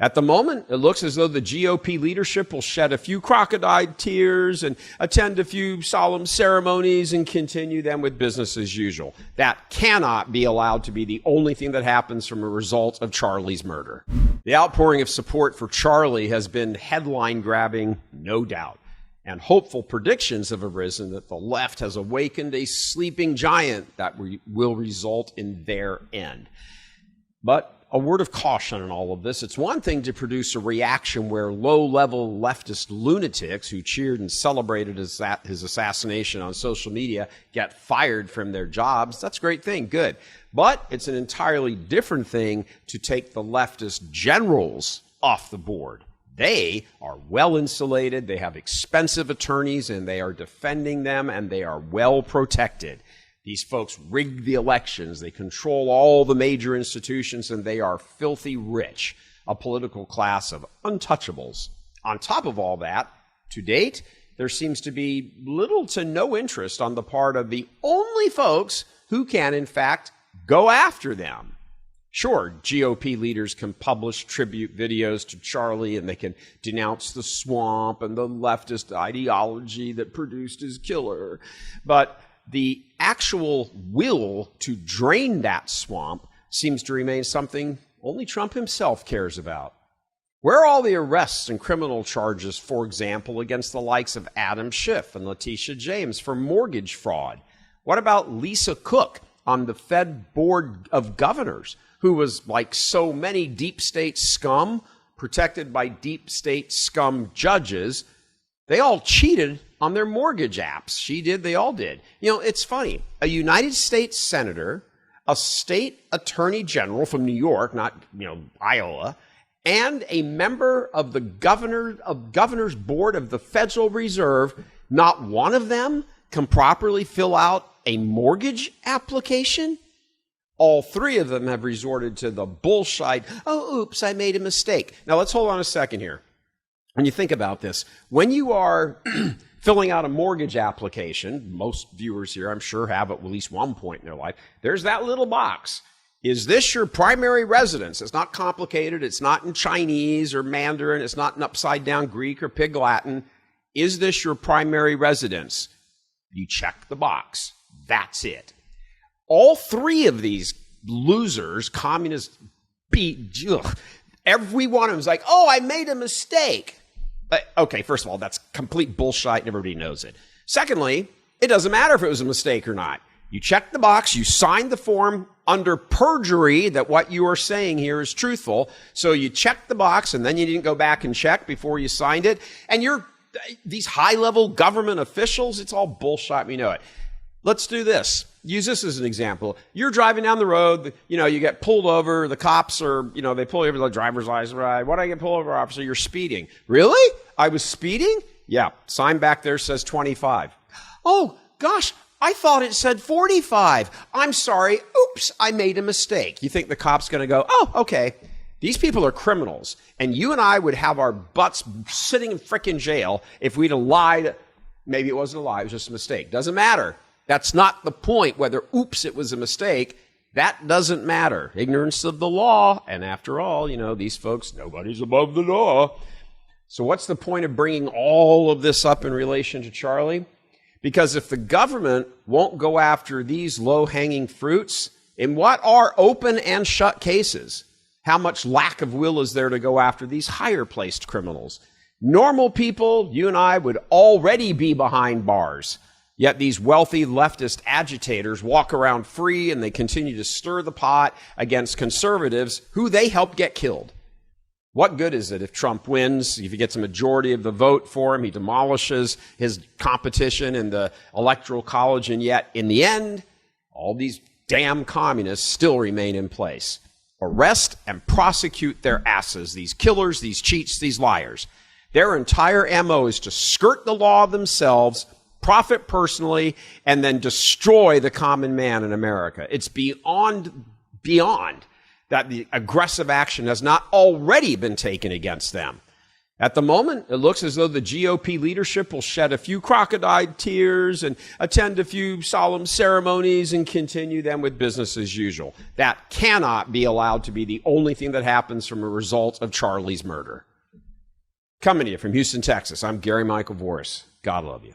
At the moment, it looks as though the GOP leadership will shed a few crocodile tears and attend a few solemn ceremonies and continue them with business as usual. That cannot be allowed to be the only thing that happens from a result of Charlie's murder. The outpouring of support for Charlie has been headline-grabbing, no doubt, and hopeful predictions have arisen that the left has awakened a sleeping giant that will result in their end. But a word of caution in all of this. It's one thing to produce a reaction where low-level leftist lunatics who cheered and celebrated his assassination on social media get fired from their jobs. That's a great thing, good. But it's an entirely different thing to take the leftist generals off the board. They are well insulated, they have expensive attorneys, and they are defending them, and they are well protected. These folks rig the elections, they control all the major institutions, and they are filthy rich, a political class of untouchables. On top of all that, to date, there seems to be little to no interest on the part of the only folks who can, in fact, go after them. Sure, GOP leaders can publish tribute videos to Charlie, and they can denounce the swamp and the leftist ideology that produced his killer, but the actual will to drain that swamp seems to remain something only Trump himself cares about. Where are all the arrests and criminal charges, for example, against the likes of Adam Schiff and Letitia James for mortgage fraud? What about Lisa Cook on the Fed Board of Governors, who was, like so many deep state scum, protected by deep state scum judges? They all cheated on their mortgage apps. She did, they all did. You know, it's funny. A United States senator, a state attorney general from New York, not, Iowa, and a member of the governor's board of the Federal Reserve, not one of them can properly fill out a mortgage application? All three of them have resorted to the bullshit, oh, oops, I made a mistake. Now, let's hold on a second here. When you think about this, when you are filling out a mortgage application, most viewers here, I'm sure, have at least one point in their life, there's that little box. Is this your primary residence? It's not complicated. It's not in Chinese or Mandarin. It's not in upside-down Greek or Pig Latin. Is this your primary residence? You check the box. That's it. All three of these losers, communist every one of them is like, oh, I made a mistake. Okay, first of all, that's complete bullshit and everybody knows it. Secondly, it doesn't matter if it was a mistake or not. You check the box, you signed the form under perjury that what you are saying here is truthful. So you checked the box and then you didn't go back and check before you signed it. And these high-level government officials, it's all bullshit, we know it. Let's do this. Use this as an example. You're driving down the road, you get pulled over, the cops are, they pull you over the driver's license, right? Why did I get pulled over, officer? You're speeding. Really? I was speeding? Yeah. Sign back there says 25. Oh, gosh, I thought it said 45. I'm sorry. Oops, I made a mistake. You think the cop's going to go, oh, okay. These people are criminals, and you and I would have our butts sitting in frickin' jail if we'd have lied. Maybe it wasn't a lie, it was just a mistake. Doesn't matter. That's not the point, whether, oops, it was a mistake. That doesn't matter. Ignorance of the law. And after all, these folks, nobody's above the law. So what's the point of bringing all of this up in relation to Charlie? Because if the government won't go after these low-hanging fruits, in what are open and shut cases, how much lack of will is there to go after these higher-placed criminals? Normal people, you and I, would already be behind bars. Yet these wealthy leftist agitators walk around free and they continue to stir the pot against conservatives who they helped get killed. What good is it if Trump wins, if he gets a majority of the vote for him, he demolishes his competition in the Electoral College, and yet in the end, all these damn communists still remain in place. Arrest and prosecute their asses, these killers, these cheats, these liars. Their entire MO is to skirt the law themselves, profit personally, and then destroy the common man in America. It's beyond that the aggressive action has not already been taken against them. At the moment, it looks as though the GOP leadership will shed a few crocodile tears and attend a few solemn ceremonies and continue then with business as usual. That cannot be allowed to be the only thing that happens from a result of Charlie's murder. Coming to you from Houston, Texas, I'm Gary Michael Voris. God love you.